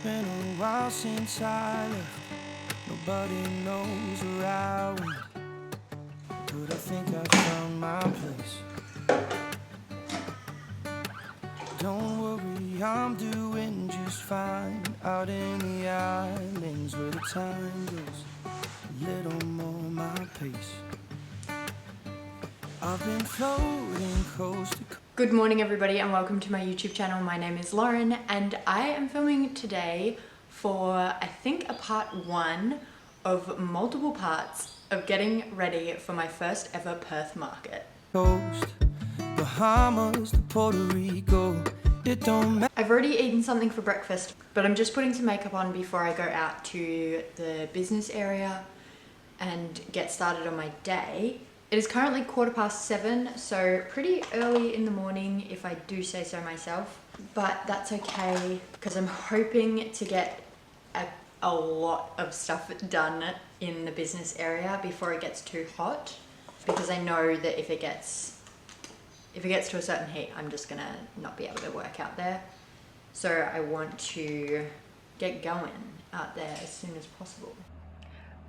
been a while since I left. Nobody knows where I went, but I think I found my place. Don't worry, I'm doing just fine out in the islands where the time goes a little more my pace. I've been floating coast to coast. Good morning everybody and welcome to my YouTube channel. My name is Lauren and I am filming today for I think a part 1 of multiple parts of getting ready for my first ever Perth market. Coast, Bahamas to Puerto Rico, it don't matter. I've already eaten something for breakfast, but I'm just putting some makeup on before I go out to the business area and get started on my day. It is currently 7:15, so pretty early in the morning if I do say so myself, but that's okay because I'm hoping to get a lot of stuff done in the business area before it gets too hot, because I know that if it gets to a certain heat, I'm just gonna not be able to work out there. So I want to get going out there as soon as possible.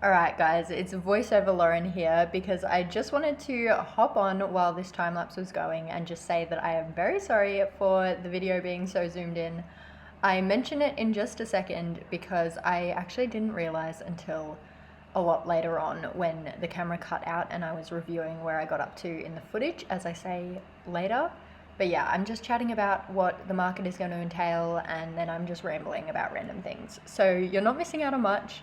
Alright guys, it's voiceover Lauren here because I just wanted to hop on while this time lapse was going and just say that I am very sorry for the video being so zoomed in. I mention it in just a second because I actually didn't realize until a lot later on when the camera cut out and I was reviewing where I got up to in the footage, as I say later. But yeah, I'm just chatting about what the market is going to entail and then I'm just rambling about random things. So you're not missing out on much.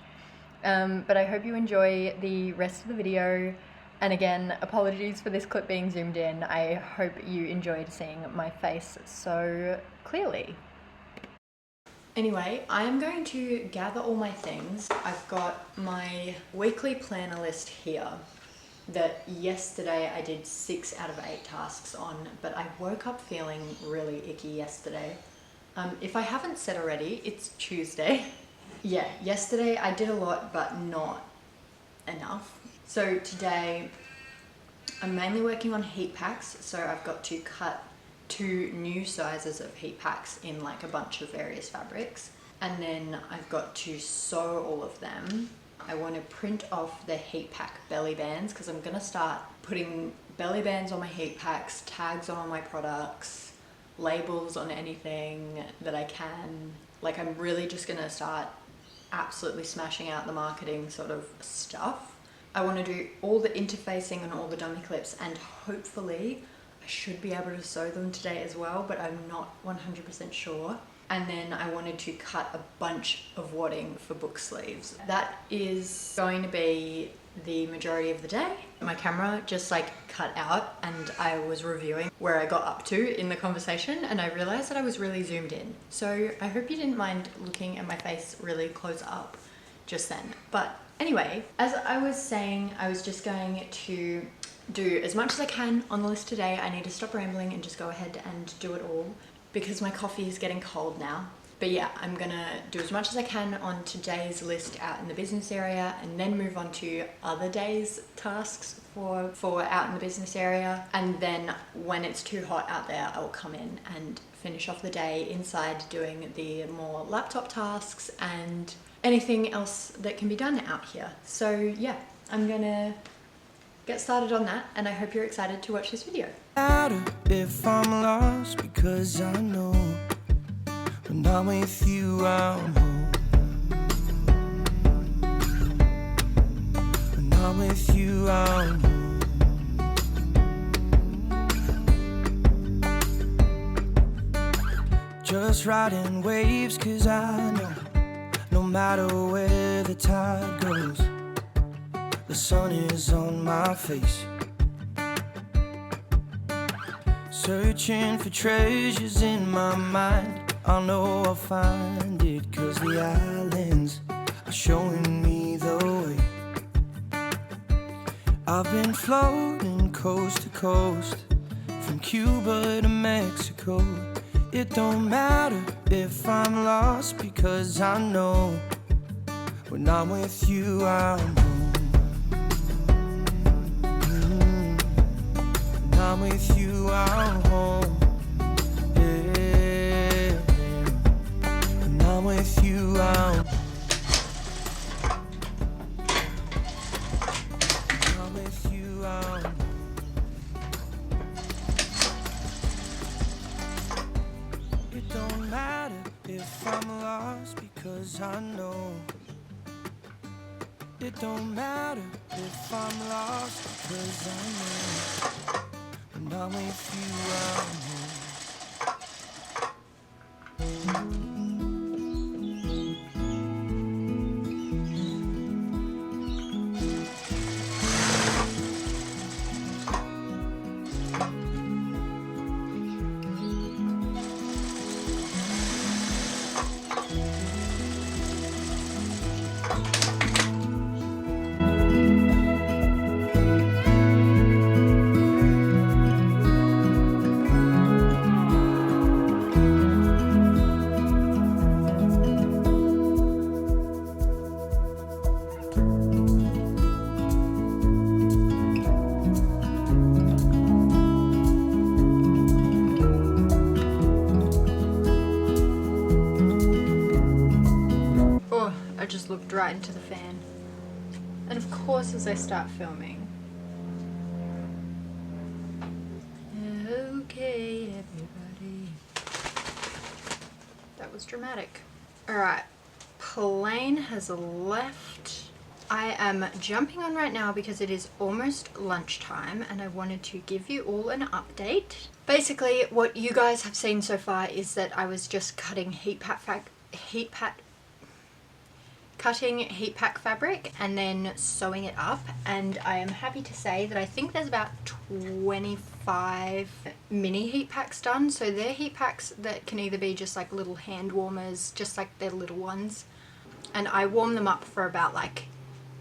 But I hope you enjoy the rest of the video, and again, apologies for this clip being zoomed in. I hope you enjoyed seeing my face so clearly. Anyway, I am going to gather all my things. I've got my weekly planner list here that yesterday I did 6 out of 8 tasks on, but I woke up feeling really icky yesterday. If I haven't said already, it's Tuesday. Yeah, yesterday I did a lot, but not enough. So today I'm mainly working on heat packs. So I've got to cut 2 new sizes of heat packs in like a bunch of various fabrics. And then I've got to sew all of them. I want to print off the heat pack belly bands because I'm going to start putting belly bands on my heat packs, tags on all my products, labels on anything that I can. Like, I'm really just going to start absolutely smashing out the marketing sort of stuff. I want to do all the interfacing and all the dummy clips, and hopefully I should be able to sew them today as well, but I'm not 100% sure. And then I wanted to cut a bunch of wadding for book sleeves. That is going to be the majority of the day. My camera just like cut out and I was reviewing where I got up to in the conversation and I realized that I was really zoomed in. So I hope you didn't mind looking at my face really close up just then. But anyway, as I was saying, I was just going to do as much as I can on the list today. I need to stop rambling and just go ahead and do it all because my coffee is getting cold now. But yeah, I'm gonna do as much as I can on today's list out in the business area and then move on to other days' tasks for out in the business area. And then when it's too hot out there, I'll come in and finish off the day inside doing the more laptop tasks and anything else that can be done out here. So yeah, I'm gonna get started on that and I hope you're excited to watch this video. If I'm lost, because I know when I'm with you, I'm home. When I'm with you, I'm home. Just riding waves, cause I know no matter where the tide goes, the sun is on my face. Searching for treasures in my mind, I know I'll find it, cause the islands are showing me the way. I've been floating coast to coast, from Cuba to Mexico. It don't matter if I'm lost, because I know when I'm with you, I'm home. When I'm with you, I'm home. Yeah. When I'm with you, It don't matter if I'm lost, 'cause I know when I'm with you I'm home. Oh, I just looked right into the fan. And of course, as I start filming. Okay, everybody. That was dramatic. Alright, plane has left. I am jumping on right now because it is almost lunchtime and I wanted to give you all an update. Basically, what you guys have seen so far is that I was just cutting heat pack fabric and then sewing it up, and I am happy to say that I think there's about 25 mini heat packs done. So they're heat packs that can either be just like little hand warmers, just like they're little ones, and I warm them up for about like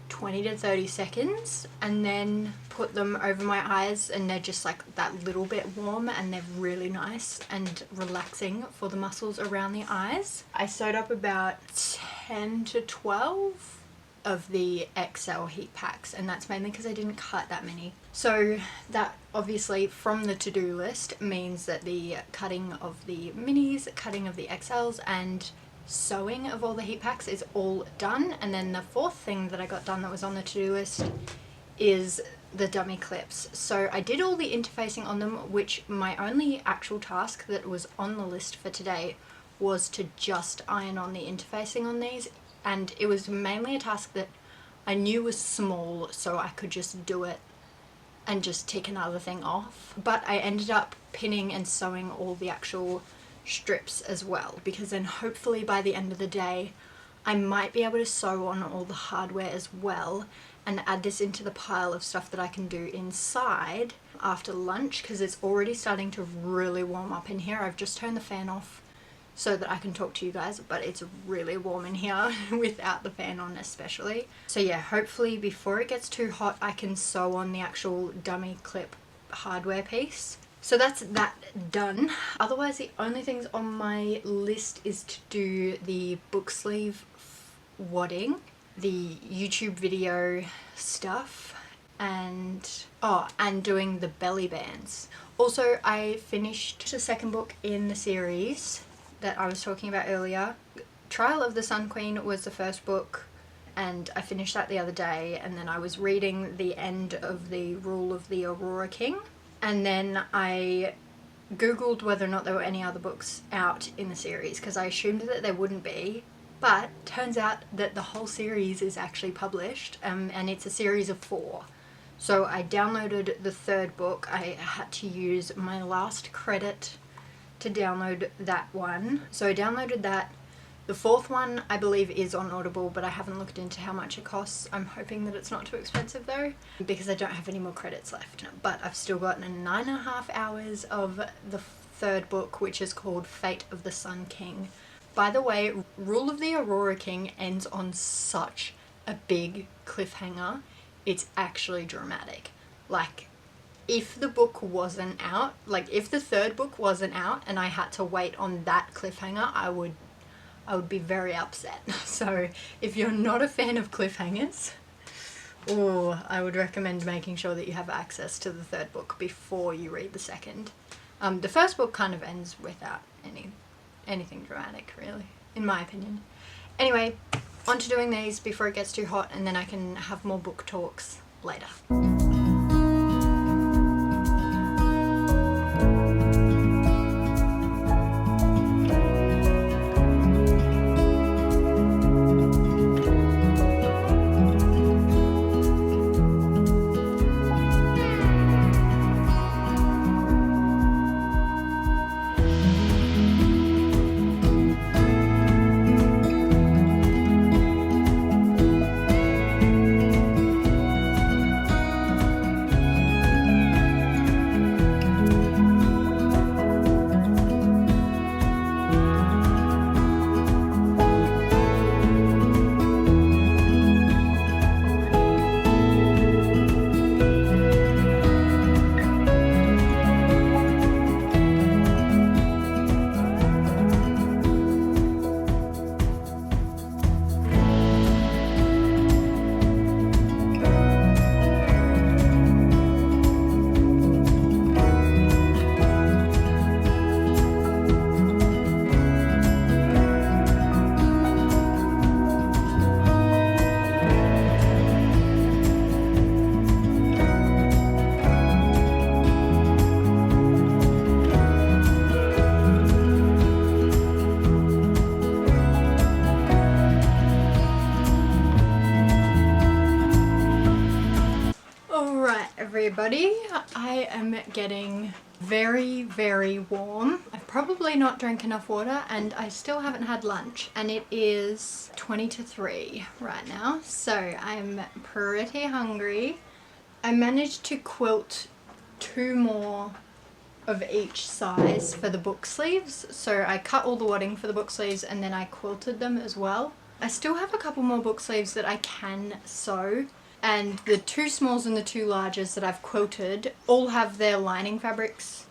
20 to 30 seconds and then put them over my eyes, and they're just like that little bit warm and they're really nice and relaxing for the muscles around the eyes. I sewed up about 10 to 12 of the XL heat packs, and that's mainly because I didn't cut that many. So that obviously from the to-do list means that the cutting of the minis, cutting of the XLs and sewing of all the heat packs is all done. And then the fourth thing that I got done that was on the to-do list is the dummy clips. So I did all the interfacing on them, which my only actual task that was on the list for today was to just iron on the interfacing on these, and it was mainly a task that I knew was small, so I could just do it and just tick another thing off. But I ended up pinning and sewing all the actual strips as well, because then hopefully by the end of the day I might be able to sew on all the hardware as well and add this into the pile of stuff that I can do inside after lunch, because it's already starting to really warm up in here. I've just turned the fan off so that I can talk to you guys, but it's really warm in here without the fan on especially. So yeah, hopefully before it gets too hot I can sew on the actual dummy clip hardware piece. So that's that done. Otherwise the only things on my list is to do the book sleeve wadding, the YouTube video stuff, and doing the belly bands. Also, I finished the second book in the series that I was talking about earlier. Trial of the Sun Queen was the first book, and I finished that the other day, and then I was reading the end of the Rule of the Aurora King, and then I googled whether or not there were any other books out in the series because I assumed that there wouldn't be, but turns out that the whole series is actually published, and it's a series of 4. So I downloaded the third book. I had to use my last credit to download that one, so I downloaded that. The fourth one I believe is on Audible, but I haven't looked into how much it costs. I'm hoping that it's not too expensive though, because I don't have any more credits left. But I've still got 9.5 hours of the third book, which is called Fate of the Sun King. By the way, Rule of the Aurora King ends on such a big cliffhanger. It's actually dramatic. Like, if the book wasn't out, like if the third book wasn't out and I had to wait on that cliffhanger, I would be very upset. So if you're not a fan of cliffhangers, I would recommend making sure that you have access to the third book before you read the second. The first book kind of ends without anything dramatic, really, in my opinion. Anyway, on to doing these before it gets too hot, and then I can have more book talks later. everybody. I am getting very, very warm. I've probably not drank enough water and I still haven't had lunch. And it is 20 to 3 right now, so I'm pretty hungry. I managed to quilt 2 more of each size for the book sleeves. So I cut all the wadding for the book sleeves and then I quilted them as well. I still have a couple more book sleeves that I can sew. And the 2 smalls and the 2 larges that I've quilted all have their lining fabrics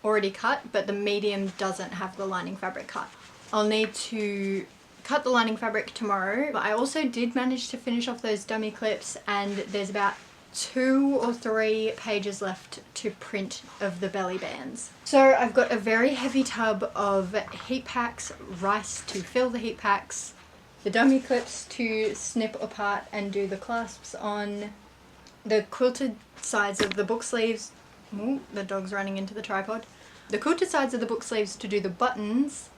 already cut, but the medium doesn't have the lining fabric cut. I'll need to cut the lining fabric tomorrow, but I also did manage to finish off those dummy clips, and there's about 2 or 3 pages left to print of the belly bands. So I've got a very heavy tub of heat packs, rice to fill the heat packs, the dummy clips to snip apart and do the clasps on, the quilted sides of the book sleeves. Ooh, the dog's running into the tripod. The quilted sides of the book sleeves to do the buttons,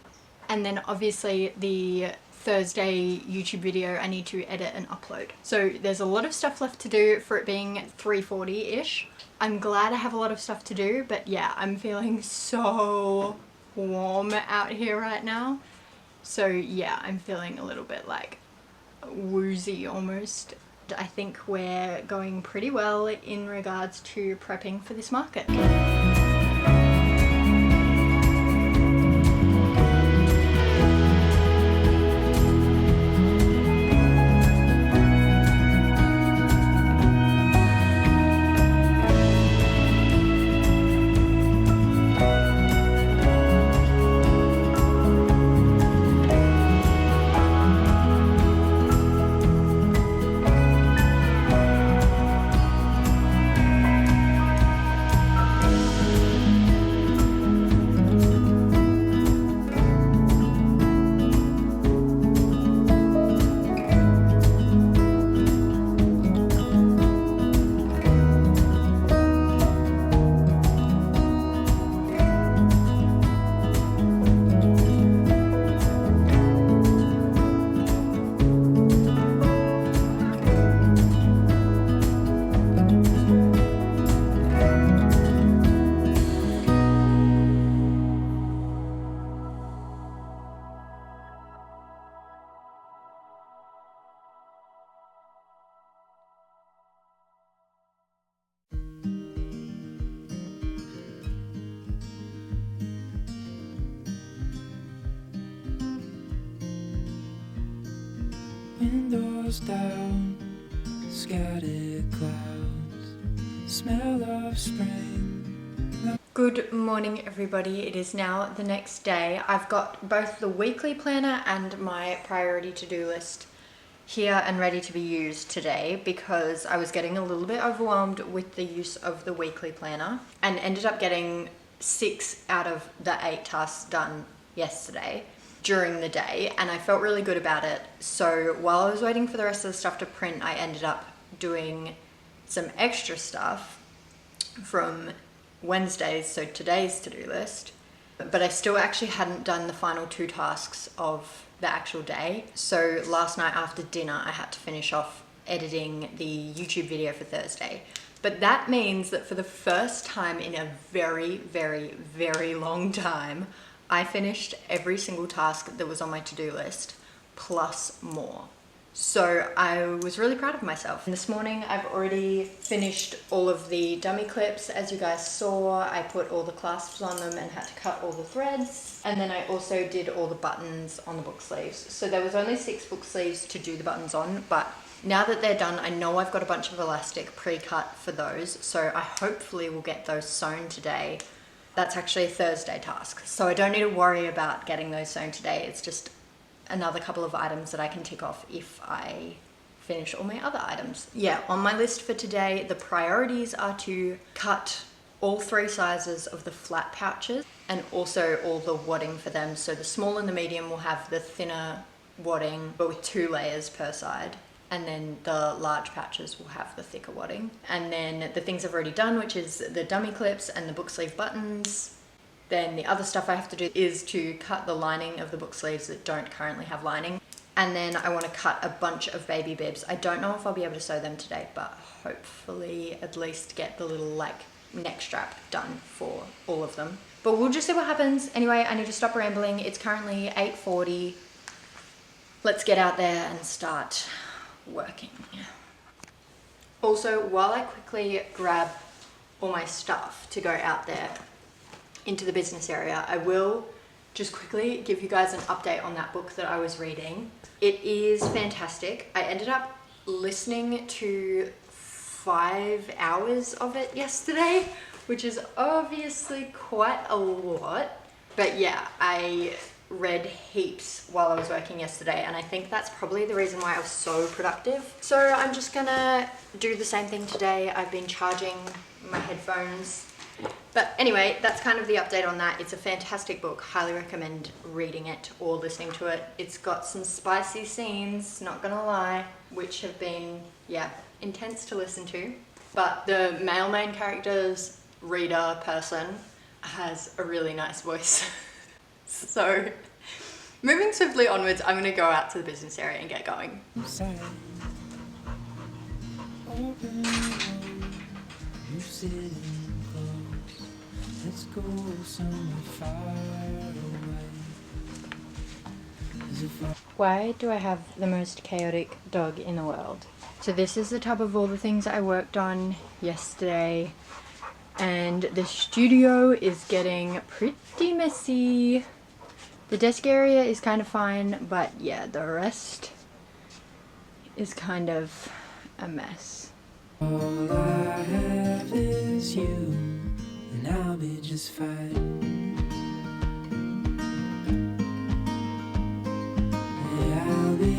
and then obviously the Thursday YouTube video I need to edit and upload. So there's a lot of stuff left to do for it being 3:40-ish. I'm glad I have a lot of stuff to do, but yeah, I'm feeling so warm out here right now. So yeah, I'm feeling a little bit like woozy almost. I think we're going pretty well in regards to prepping for this market. Windows down, scattered clouds, smell of spring. Good morning everybody, it is now the next day. I've got both the weekly planner and my priority to-do list here and ready to be used today because I was getting a little bit overwhelmed with the use of the weekly planner and ended up getting 6 out of the 8 tasks done yesterday during the day, and I felt really good about it. So while I was waiting for the rest of the stuff to print, I ended up doing some extra stuff from Wednesday's, so today's to-do list, but I still actually hadn't done the final 2 tasks of the actual day. So last night after dinner I had to finish off editing the YouTube video for Thursday. But that means that for the first time in a very, very, very long time, I finished every single task that was on my to-do list, plus more. So I was really proud of myself. And this morning I've already finished all of the dummy clips. As you guys saw, I put all the clasps on them and had to cut all the threads. And then I also did all the buttons on the book sleeves. So there was only 6 book sleeves to do the buttons on, but now that they're done, I know I've got a bunch of elastic pre-cut for those. So I hopefully will get those sewn today. That's actually a Thursday task, so I don't need to worry about getting those sewn today. It's just another couple of items that I can tick off if I finish all my other items. Yeah, on my list for today, the priorities are to cut all 3 sizes of the flat pouches and also all the wadding for them. So the small and the medium will have the thinner wadding, but with 2 layers per side. And then the large pouches will have the thicker wadding. And then the things I've already done, which is the dummy clips and the book sleeve buttons. Then the other stuff I have to do is to cut the lining of the book sleeves that don't currently have lining. And then I want to cut a bunch of baby bibs. I don't know if I'll be able to sew them today, but hopefully at least get the little like neck strap done for all of them. But we'll just see what happens. Anyway, I need to stop rambling. It's currently 8:40. Let's get out there and start working. Also, while I quickly grab all my stuff to go out there into the business area, I will just quickly give you guys an update on that book that I was reading. It is fantastic. I ended up listening to 5 hours of it yesterday, which is obviously quite a lot. But yeah, I read heaps while I was working yesterday, and I think that's probably the reason why I was so productive. So I'm just gonna do the same thing today. I've been charging my headphones. But anyway, that's kind of the update on that. It's a fantastic book. Highly recommend reading it or listening to it. It's got some spicy scenes, not gonna lie, which have been, yeah, intense to listen to. But the male main character's reader person has a really nice voice. So, moving swiftly onwards, I'm gonna go out to the business area and get going. Let's go somewhere far away. Why do I have the most chaotic dog in the world? So this is the tub of all the things I worked on yesterday, and the studio is getting pretty messy. The desk area is kind of fine, but yeah, the rest is kind of a mess. All I have is you, and I'll be just fine. Yeah, I'll be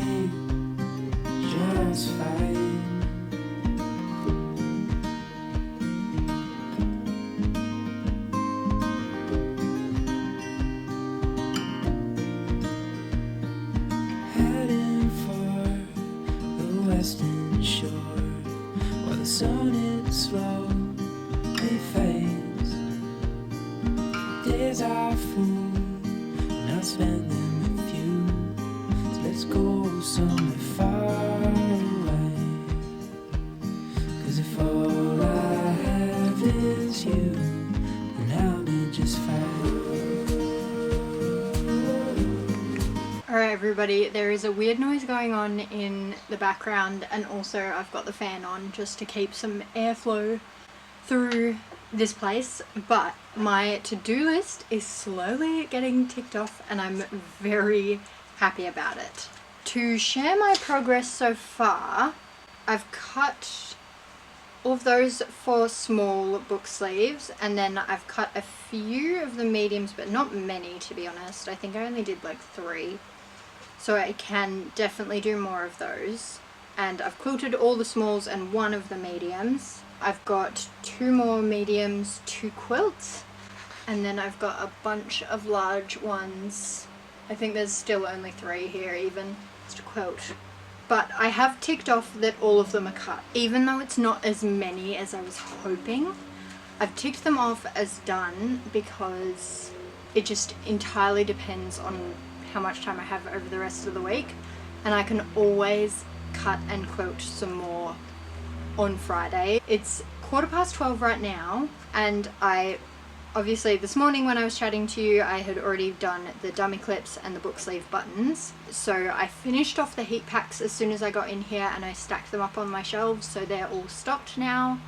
just fine. Heading for the western shore, where the sun is slowly fades. Days are full, and I'll spend them with you. So let's go somewhere far away. 'Cause if all I have is you, then I'll be just fine. Alright everybody, there is a weird noise going on in the background, and also I've got the fan on just to keep some airflow through this place, but my to-do list is slowly getting ticked off and I'm very happy about it. To share my progress so far, I've cut all of those 4 small book sleeves, and then I've cut a few of the mediums, but not many to be honest. I think I only did like 3. So I can definitely do more of those. And I've quilted all the smalls and 1 of the mediums. I've got 2 more mediums to quilt. And then I've got a bunch of large ones. I think there's still only 3 here even to quilt. But I have ticked off that all of them are cut. Even though it's not as many as I was hoping, I've ticked them off as done because it just entirely depends on how much time I have over the rest of the week, and I can always cut and quilt some more on Friday. It's 12:15 right now, and I obviously this morning when I was chatting to you I had already done the dummy clips and the book sleeve buttons, so I finished off the heat packs as soon as I got in here and I stacked them up on my shelves, so they're all stocked now.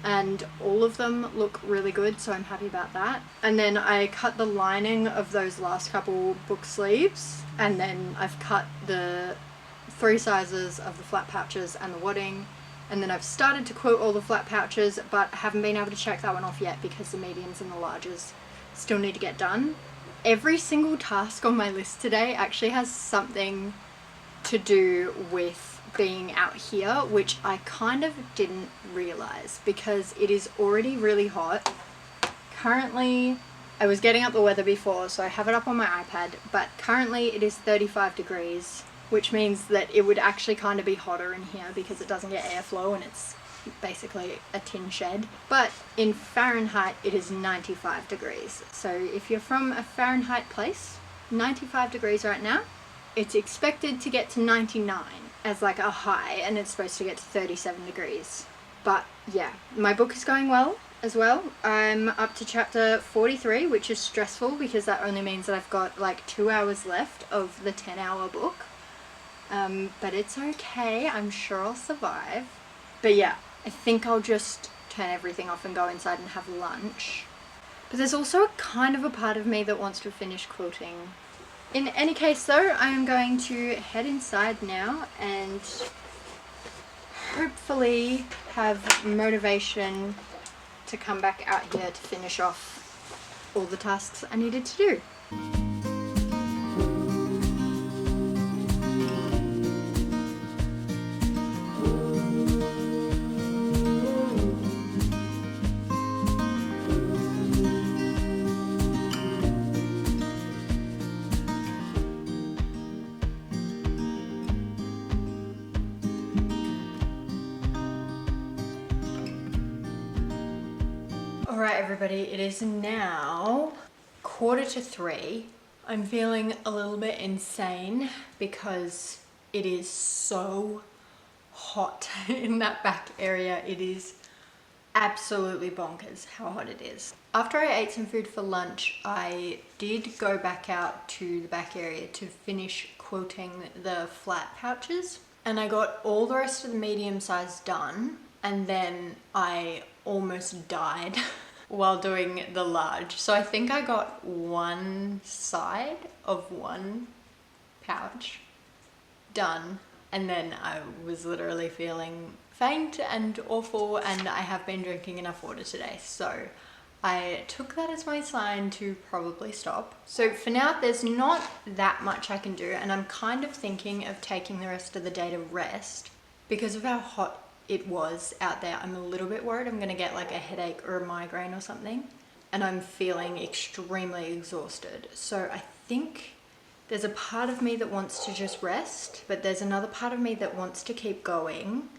And all of them look really good, so I'm happy about that. And then I cut the lining of those last couple book sleeves, and then I've cut the 3 sizes of the flat pouches and the wadding, and then I've started to quilt all the flat pouches, but I haven't been able to check that one off yet because the mediums and the larges still need to get done. Every single task on my list today actually has something to do with being out here, which I kind of didn't realize because it is already really hot. Currently, I was getting up the weather before, so I have it up on my iPad, but currently it is 35 degrees, which means that it would actually kind of be hotter in here because it doesn't get airflow and it's basically a tin shed. But in Fahrenheit, it is 95 degrees. So if you're from a Fahrenheit place, 95 degrees right now it's expected to get to 99 as like a high, and it's supposed to get to 37 degrees. But yeah, my book is going well as well. I'm up to chapter 43, which is stressful because that only means that I've got like 2 hours left of the 10-hour book. But it's okay, I'm sure I'll survive. But yeah, I think I'll just turn everything off and go inside and have lunch. But there's also a kind of a part of me that wants to finish quilting. In any case though, I am going to head inside now and hopefully have motivation to come back out here to finish off all the tasks I needed to do. Alright everybody, it is now 2:45. I'm feeling a little bit insane because it is so hot in that back area. It is absolutely bonkers how hot it is. After I ate some food for lunch, I did go back out to the back area to finish quilting the flat pouches, and I got all the rest of the medium size done, and then I almost died while doing the large. So I think I got one side of one pouch done, and then I was literally feeling faint and awful, and I have been drinking enough water today, so I took that as my sign to probably stop. So for now there's not that much I can do, and I'm kind of thinking of taking the rest of the day to rest because of how hot it was out there. I'm a little bit worried I'm gonna get like a headache or a migraine or something, and I'm feeling extremely exhausted. So I think there's a part of me that wants to just rest, but there's another part of me that wants to keep going.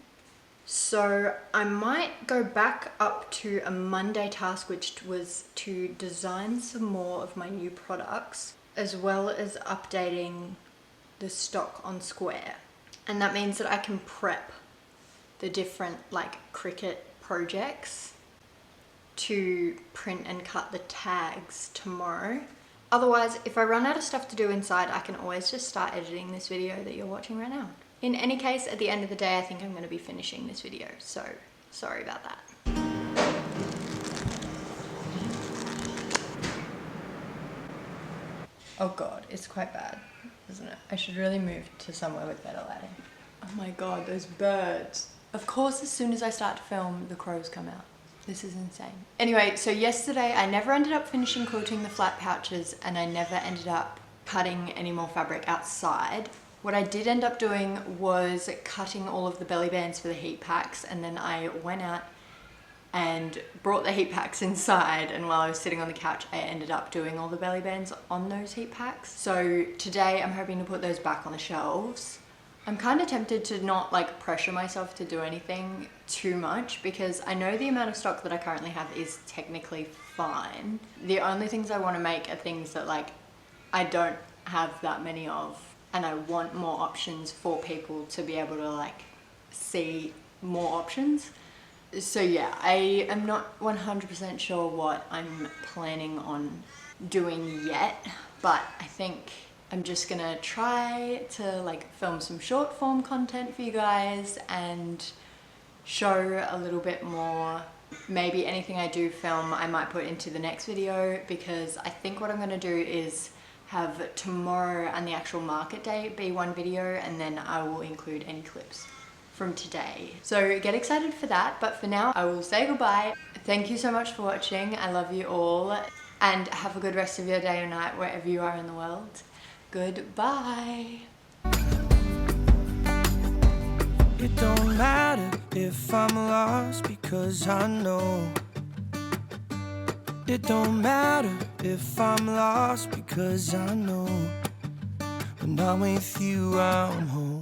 So I might go back up to a Monday task, which was to design some more of my new products, as well as updating the stock on Square. And that means that I can prep the different like Cricut projects to print and cut the tags tomorrow. Otherwise, if I run out of stuff to do inside, I can always just start editing this video that you're watching right now. In any case, at the end of the day, I think I'm going to be finishing this video, so sorry about that. Oh god, it's quite bad, isn't it? I should really move to somewhere with better lighting. Oh my god, those birds. Of course, as soon as I start to film, the crows come out. This is insane. Anyway, so yesterday I never ended up finishing quilting the flat pouches, and I never ended up cutting any more fabric outside. What I did end up doing was cutting all of the belly bands for the heat packs, and then I went out and brought the heat packs inside, and while I was sitting on the couch I ended up doing all the belly bands on those heat packs. So today I'm hoping to put those back on the shelves. I'm kind of tempted to not like pressure myself to do anything too much because I know the amount of stock that I currently have is technically fine. The only things I want to make are things that like I don't have that many of, and I want more options for people to be able to like see more options. So yeah, I am not 100% sure what I'm planning on doing yet, but I think I'm just gonna try to like film some short form content for you guys and show a little bit more. Maybe anything I do film I might put into the next video, because I think what I'm gonna do is have tomorrow and the actual market day be one video, and then I will include any clips from today. So get excited for that, but for now I will say goodbye. Thank you so much for watching. I love you all, and have a good rest of your day or night wherever you are in the world. Goodbye. It don't matter if I'm lost because I know. It don't matter if I'm lost because I know. When I'm with you, I'm home.